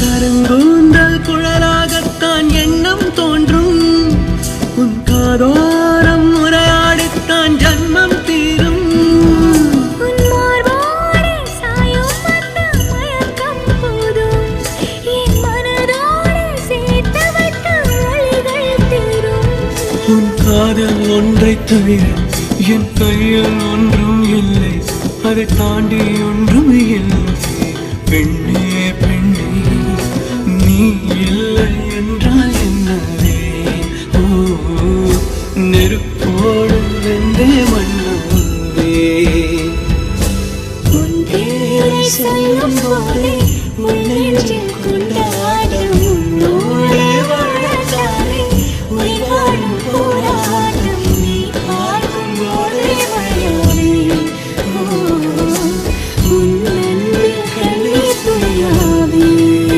கருங்கூந்தல் குழலாகத்தான் எண்ணம் தோன்றும். உன் காதோரம் உரையாடித்தான் ஜன்மம் தீரும். உன் காதல் ஒன்றை தவிர என் கையில் ஒன்றும் இல்லை. அதை தாண்டி ஒன்றும் இல்லை. பெண்ணே